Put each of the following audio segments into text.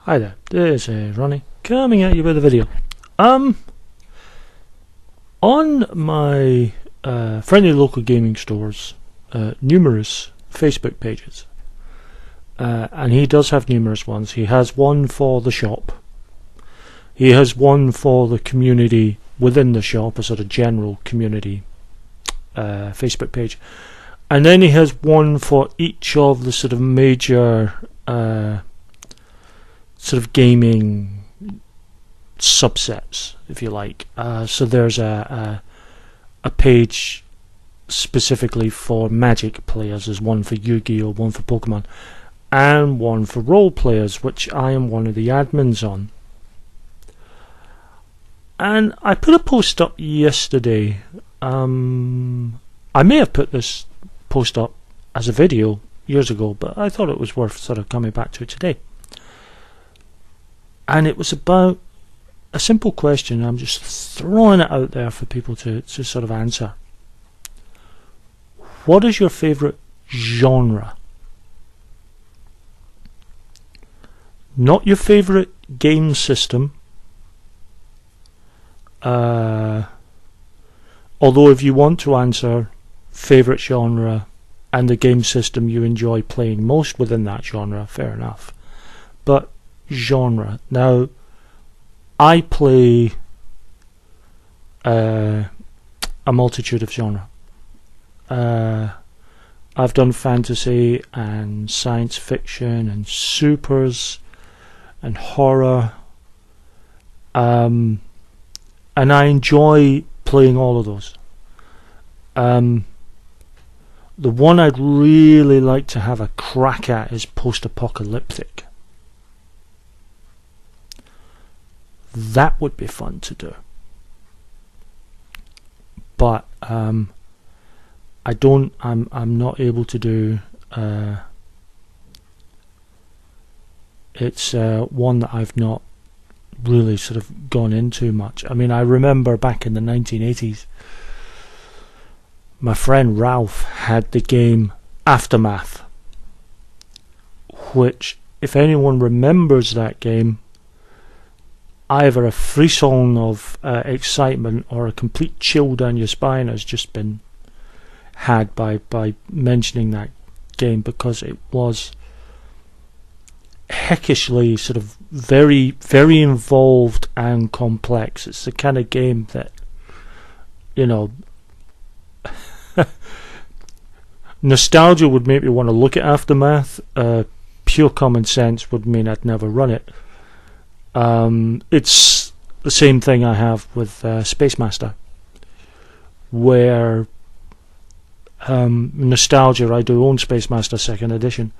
Hi there, this is Ronnie coming at you with a video. On my friendly local gaming stores, numerous Facebook pages, and he does have numerous ones. He has one for the shop, he has one for the community within the shop, a sort of general community Facebook page, and then he has one for each of the sort of major sort of gaming subsets, if you like. So there's a page specifically for Magic players. There's one for Yu-Gi-Oh, one for Pokemon, and one for role players, which I am one of the admins on. And I put a post up yesterday. I may have put this post up as a video years ago, but I thought it was worth sort of coming back to it today. And it was about a simple question. I'm just throwing it out there for people to sort of answer. What is your favourite genre? Not your favourite game system. Although if you want to answer favourite genre and the game system you enjoy playing most within that genre, fair enough. But genre. Now, I play a multitude of genre. I've done fantasy and science fiction and supers and horror, and I enjoy playing all of those. The one I'd really like to have a crack at is post-apocalyptic. That would be fun to do, but I'm not able to do. It's one that I've not really sort of gone into much. I mean, I remember back in the 1980s, my friend Ralph had the game Aftermath, which, if anyone remembers that game, either a frisson of excitement or a complete chill down your spine has just been had by mentioning that game, because it was heckishly sort of very, very involved and complex. It's the kind of game that, you know, nostalgia would make me want to look at Aftermath. Pure common sense would mean I'd never run it. It's the same thing I have with Space Master, where nostalgia, I do own Space Master 2nd edition,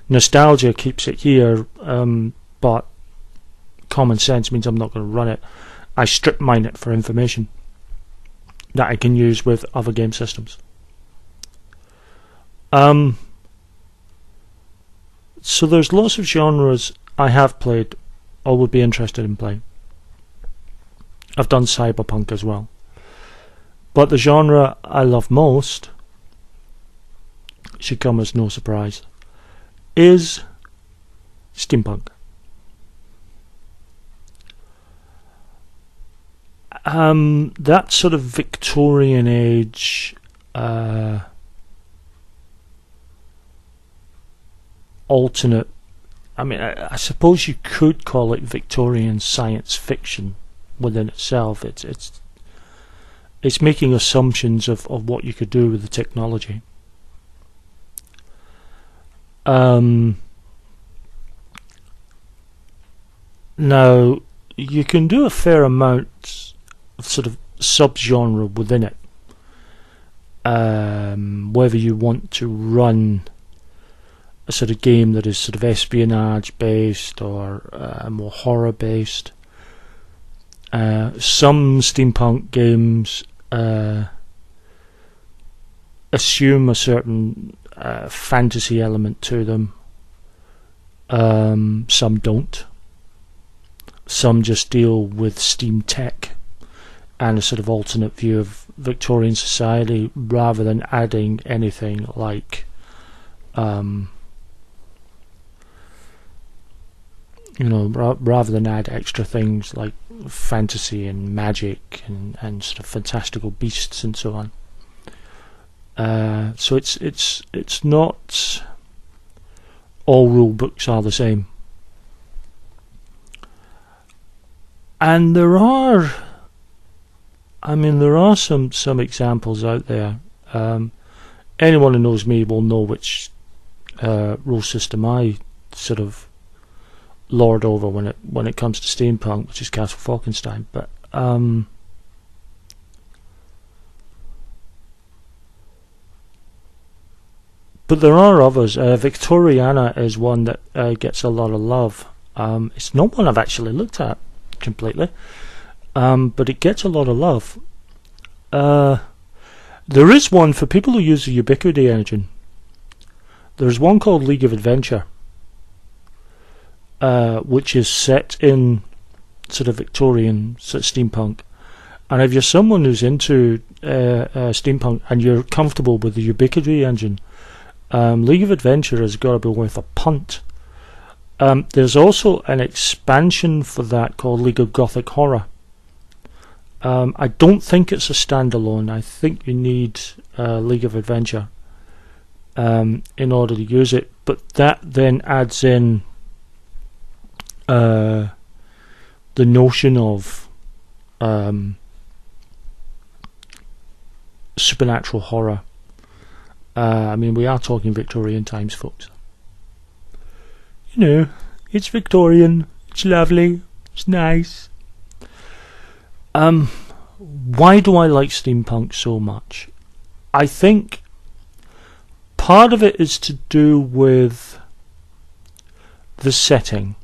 nostalgia keeps it here, but common sense means I'm not going to run it. I strip mine it for information that I can use with other game systems. So there's lots of genres I have played or would be interested in playing. I've done cyberpunk as well, but the genre I love most, should come as no surprise, is steampunk. That sort of Victorian age alternate, I mean, I suppose you could call it Victorian science fiction within itself. It's making assumptions of what you could do with the technology. Now, you can do a fair amount of sort of subgenre within it. Whether you want to run a sort of game that is sort of espionage based or more horror based. Some steampunk games assume a certain fantasy element to them. Some don't. Some just deal with steam tech and a sort of alternate view of Victorian society, rather than adding anything like rather than add extra things like fantasy and magic and sort of fantastical beasts and so on. So it's not all rule books are the same. And there are some examples out there. Anyone who knows me will know which rule system I sort of lord over when it comes to steampunk, which is Castle Falkenstein. But there are others. Victoriana is one that gets a lot of love. It's not one I've actually looked at completely, but it gets a lot of love. There is one for people who use the Ubiquity engine. There's one called League of Adventure, which is set in sort of Victorian sort of steampunk. And if you're someone who's into steampunk and you're comfortable with the Ubiquity engine, League of Adventure has got to be worth a punt. There's also an expansion for that called League of Gothic Horror. I don't think it's a standalone. I think you need League of Adventure in order to use it. But that then adds in the notion of supernatural horror. I mean, we are talking Victorian times, folks. It's Victorian, it's lovely, it's nice. Why do I like steampunk so much? I think part of it is to do with the setting.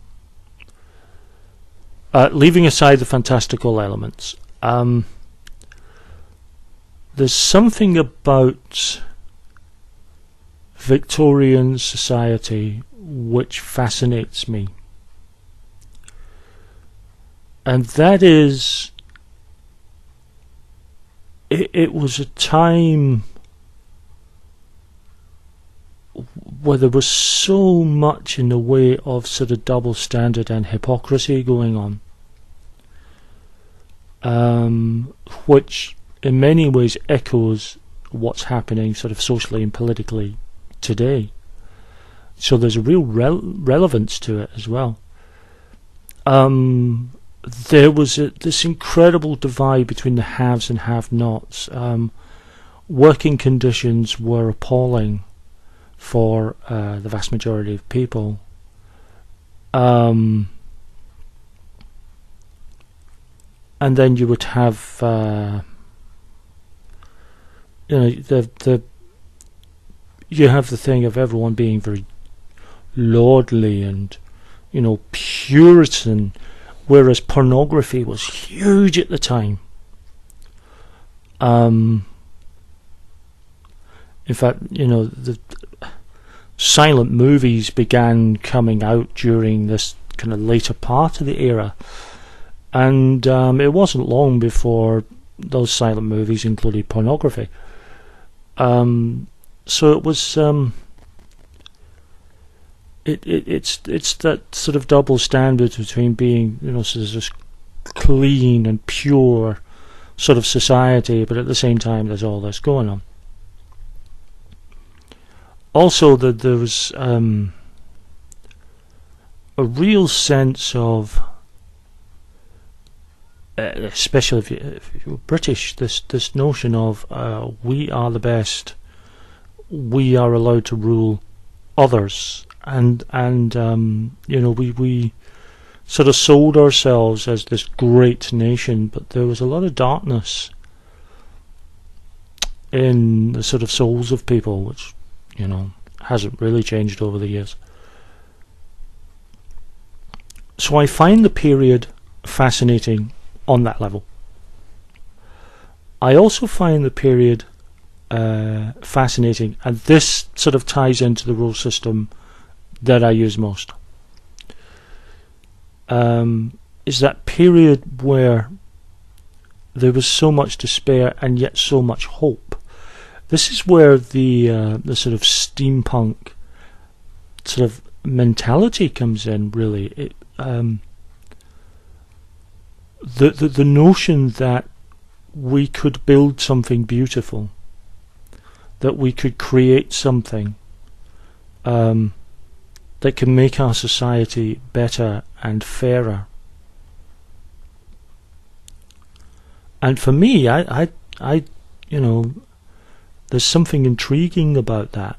Leaving aside the fantastical elements, there's something about Victorian society which fascinates me, and that is it was a time where there was so much in the way of sort of double standard and hypocrisy going on, which in many ways echoes what's happening sort of socially and politically today. So there's a real relevance to it as well. There was this incredible divide between the haves and have-nots. Working conditions were appalling for the vast majority of people. And then you would have you have the thing of everyone being very lordly and Puritan, whereas pornography was huge at the time. In fact, the silent movies began coming out during this kind of later part of the era, and it wasn't long before those silent movies included pornography. So it was it's that sort of double standard between being sort of this clean and pure sort of society, but at the same time there's all this going on. Also, there was a real sense of, especially if you're British, this notion of we are the best, we are allowed to rule others, and we sort of sold ourselves as this great nation, but there was a lot of darkness in the sort of souls of people, which hasn't really changed over the years. So I find the period fascinating on that level. I also find the period fascinating, and this sort of ties into the rule system that I use most, is that period where there was so much despair and yet so much hope. This is where the sort of steampunk sort of mentality comes in, really. the notion that we could build something beautiful, that we could create something that can make our society better and fairer. And for me, I you know, there's something intriguing about that.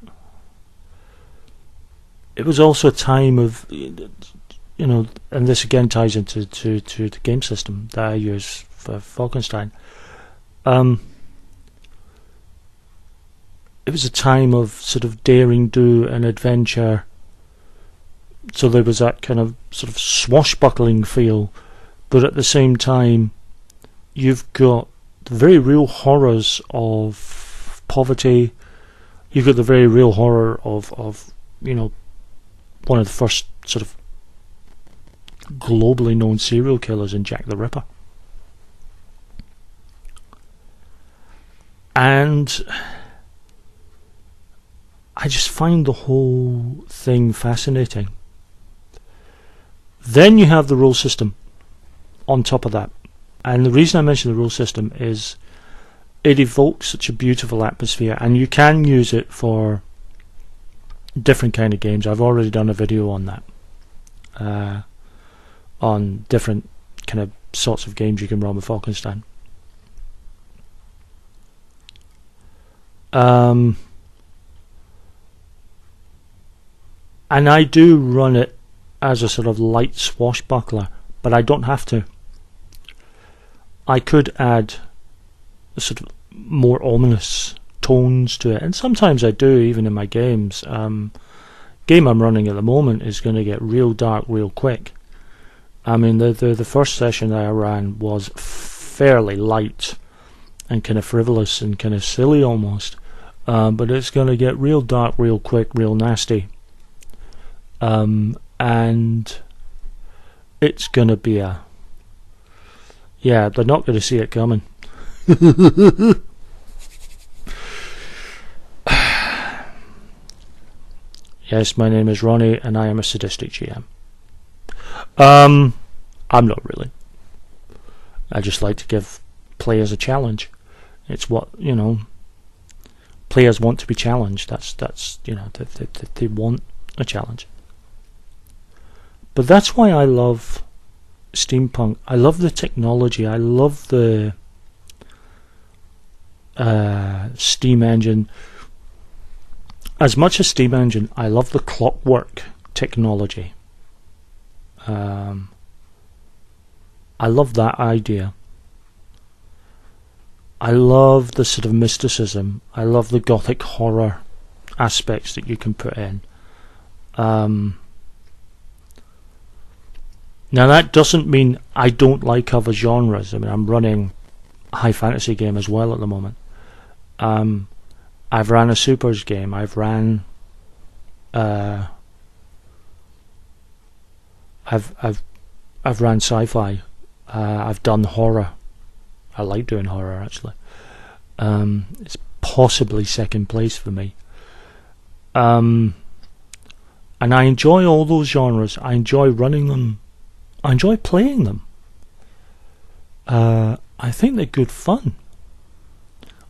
It was also a time of, you know, and this again ties into to the game system that I use for Falkenstein. It was a time of sort of daring do and adventure. So there was that kind of sort of swashbuckling feel, but at the same time, you've got the very real horrors of poverty. You've got the very real horror of you know, one of the first sort of globally known serial killers in Jack the Ripper. And I just find the whole thing fascinating. Then you have the rule system on top of that. And the reason I mention the rule system is it evokes such a beautiful atmosphere, and you can use it for different kind of games. I've already done a video on that, on different kind of sorts of games you can run with Falkenstein. And I do run it as a sort of light swashbuckler, but I don't have to. I could add a sort of more ominous tones to it, and sometimes I do, even in my games. Game I'm running at the moment is going to get real dark real quick. I mean, the first session that I ran was fairly light and kind of frivolous and kind of silly almost, but it's going to get real dark real quick, real nasty. And it's going to be a... yeah, they're not going to see it coming. Yes, my name is Ronnie, and I am a sadistic GM. I'm not really. I just like to give players a challenge. It's what, you know, players want to be challenged. That's you know, they want a challenge. But that's why I love steampunk. I love the technology. I love the steam engine. As much as steam engine, I love the clockwork technology. I love that idea. I love the sort of mysticism. I love the gothic horror aspects that you can put in. Now that doesn't mean I don't like other genres. I mean, I'm running a high fantasy game as well at the moment. I've ran a supers game. I've ran I've ran sci-fi. I've done horror. I like doing horror actually. It's possibly second place for me. And I enjoy all those genres. I enjoy running them. I enjoy playing them. I think they're good fun.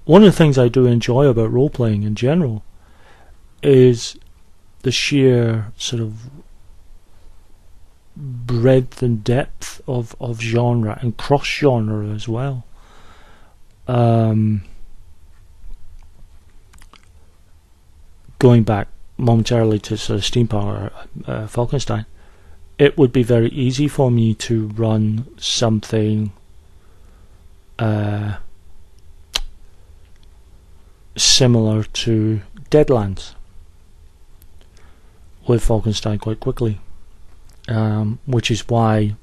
One of the things I do enjoy about role-playing in general is the sheer sort of breadth and depth of genre and cross-genre as well. Going back momentarily to sort of steampunk or Falkenstein, it would be very easy for me to run something similar to Deadlands with Falkenstein quite quickly, which is why,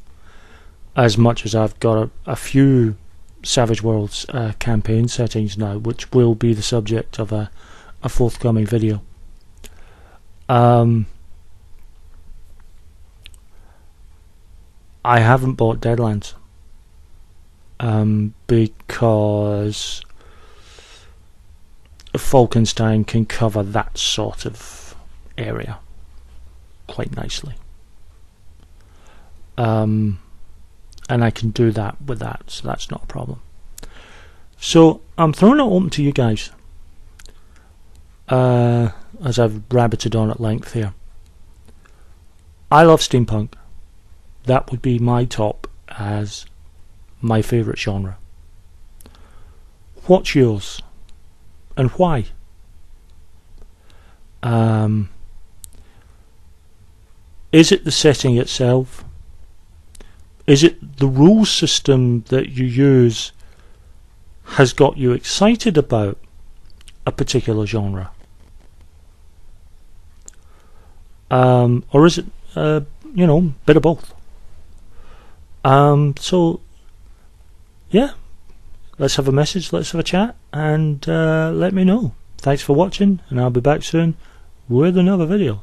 as much as I've got a few Savage Worlds campaign settings now, which will be the subject of a forthcoming video, I haven't bought Deadlands because Falkenstein can cover that sort of area quite nicely. and I can do that with that, so that's not a problem. So I'm throwing it open to you guys, as I've rabbited on at length here. I love steampunk. That would be my top as my favourite genre. What's yours, and why? Is it the setting itself? Is it the rule system that you use has got you excited about a particular genre? Or is it, you know, bit of both? So, yeah, let's have a message, let's have a chat, and let me know. Thanks for watching, and I'll be back soon with another video.